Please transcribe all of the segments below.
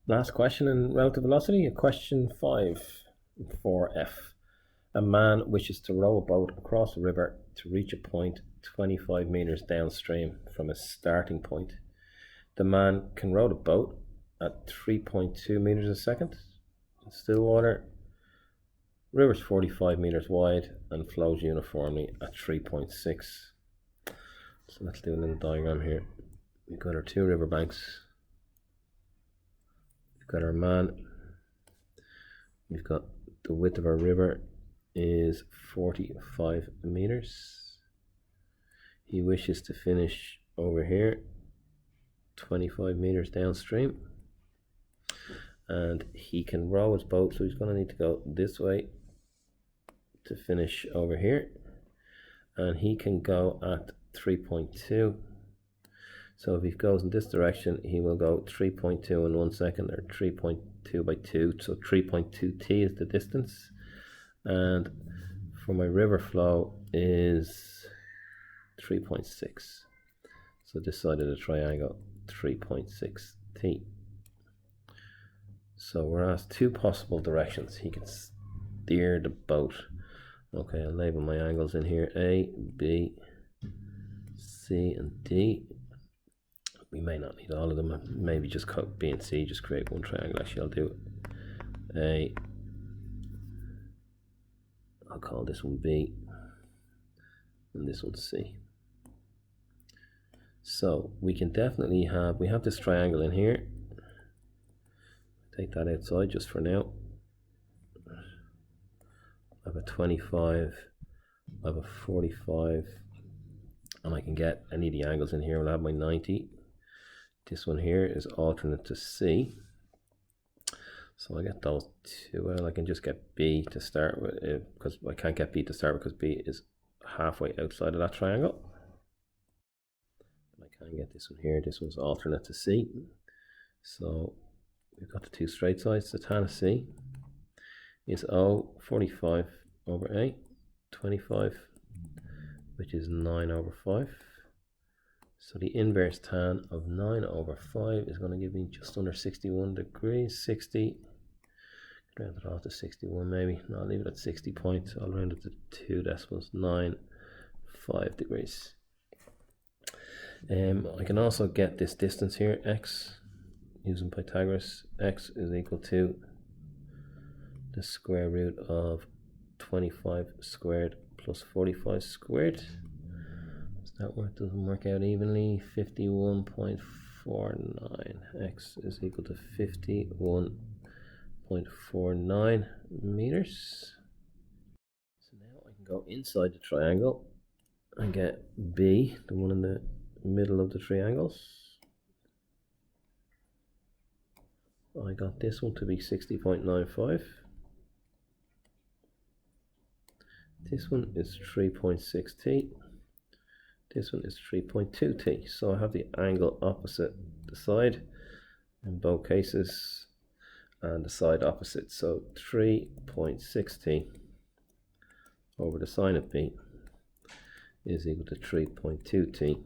Last question in relative velocity, question 5 for F. A man wishes to row a boat across a river to reach a point 25 meters downstream from a starting point. The man can row the boat at 3.2 meters a second in still water. River's 45 meters wide and flows uniformly at 3.6. So let's do a little diagram here. We've got our two river banks. We've got our man. We've got the width of our river is 45 meters. He wishes to finish over here 25 meters downstream, and he can row his boat, so he's going to need to go this way to finish over here, and he can go at 3.2. So if he goes in this direction, he will go 3.2 in 1 second, or 3.2 by 2, so 3.2 t is the distance. And for my river flow is 3.6. So this side of the triangle, 3.6 t. So we're asked two possible directions. He can steer the boat. Okay, I'll label my angles in here: A, B, C, and D. We may not need all of them. Maybe just cut B and C, just create one triangle. Actually, I'll do A. I'll call this one B, and this one C. So we can definitely we have this triangle in here. Take that outside just for now. I have a 25, I have a 45, and I can get any of the angles in here. I'll have my 90. This one here is alternate to C. So I get those two. Well, I can just get B to start with, because I can't get B to start with because B is halfway outside of that triangle. I can get this one here. This one's alternate to C. So we've got the two straight sides. The tan of C is O, 45 over A, 25, which is 9 over 5. So the inverse tan of 9 over 5 is going to give me just under 61 degrees. 60, round it off to 61 maybe. No, I'll leave it at 60 points. I'll round it to 2 decimals. 5 degrees. I can also get this distance here, x, using Pythagoras. X is equal to the square root of 25 squared plus 45 squared. Does that work? Doesn't work out evenly. 51.49. X is equal to 51.49 meters. So now I can go inside the triangle and get B, the one in the middle of the triangles. I got this one to be 60.95. This one is 3.6 t. This one is 3.2 t. So I have the angle opposite the side in both cases, and the side opposite. So 3.6 t over the sine of B is equal to 3.2 t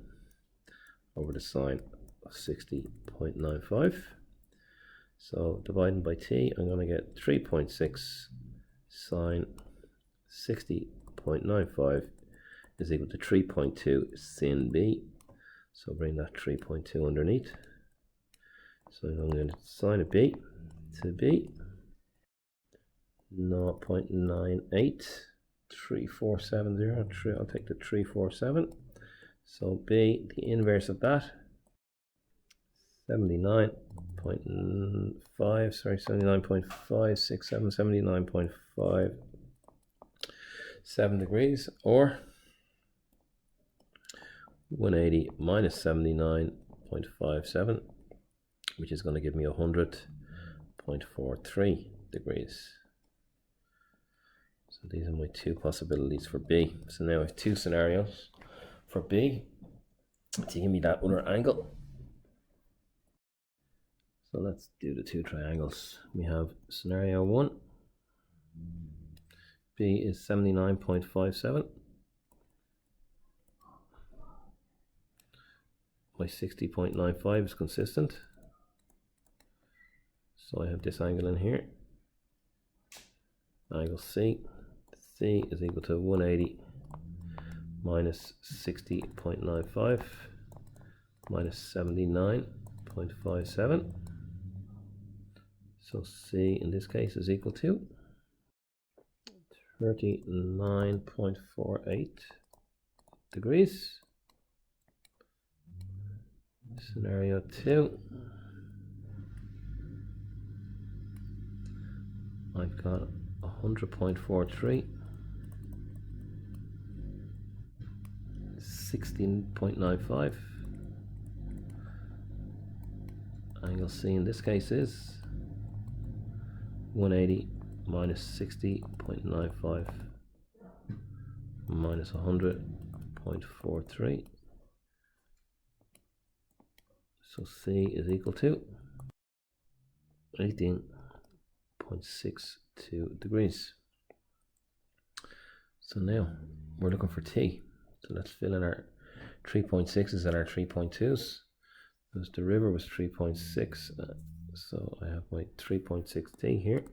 over the sine of 60.95. So dividing by t, I'm going to get 3.6 sine 60.95 is equal to 3.2 sin B. So bring that 3.2 underneath. So I'm going to sine of B to B 0.983470. I'll take the 347. So B, the inverse of that, 79.5, 79.57 degrees, or 180 minus 79.57, which is going to give me 100.43 degrees. So these are my two possibilities for B. So now I have two scenarios for B to give me that other angle. So let's do the two triangles. We have scenario 1. B is 79.57. My 60.95 is consistent. So I have this angle in here, angle C. C is equal to 180 minus 60.95 minus 79.57. So C in this case is equal to 39.48 degrees. Scenario 2, I've got 100.43, 16.95. Angle C in this case is 180 minus 60.95 minus 100.43. So C is equal to 18.62 degrees. So now we're looking for T. So let's fill in our 3.6s and our 3.2s. Because the river was 3.6, so I have my 3.6T here,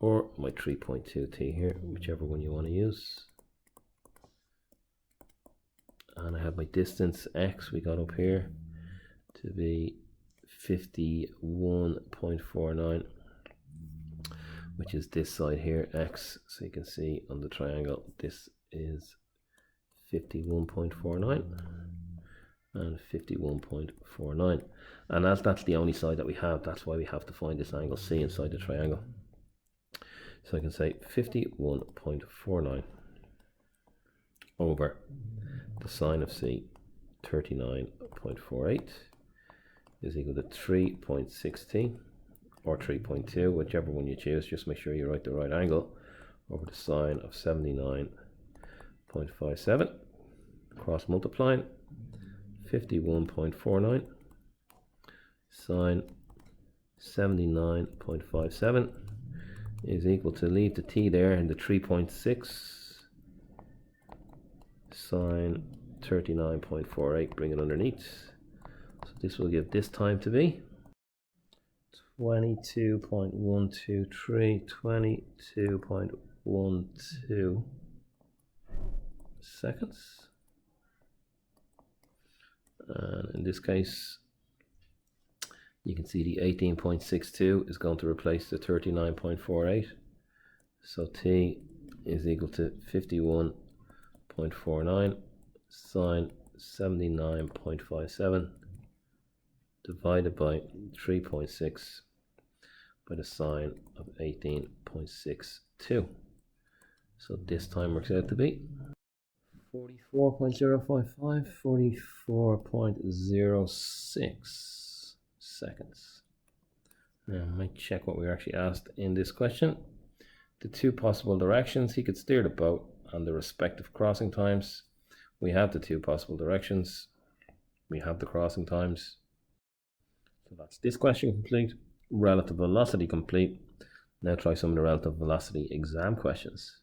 or my 3.2T here, whichever one you want to use. And I have my distance X we got up here to be 51.49, which is this side here, X. So you can see on the triangle, this is 51.49 and 51.49. And as that's the only side that we have, that's why we have to find this angle C inside the triangle. So I can say 51.49 over the sine of C, 39.48, is equal to 3.6T, or 3.2, whichever one you choose. Just make sure you write the right angle, over the sine of 79.57, cross multiplying 51.49 sine 79.57 is equal to, leave the T there in the 3.6, sine 39.48, bring it underneath. So this will give this time to be 22.123, 22.12 seconds. And in this case, you can see the 18.62 is going to replace the 39.48. So T is equal to 51.49 sine 79.57 divided by 3.6 by the sine of 18.62. So this time works out to be 44.055, 44.06 seconds. Now I might check what we were actually asked in this question. The two possible directions he could steer the boat and the respective crossing times. We have the two possible directions. We have the crossing times. So that's this question complete. Relative velocity complete. Now try some of the relative velocity exam questions.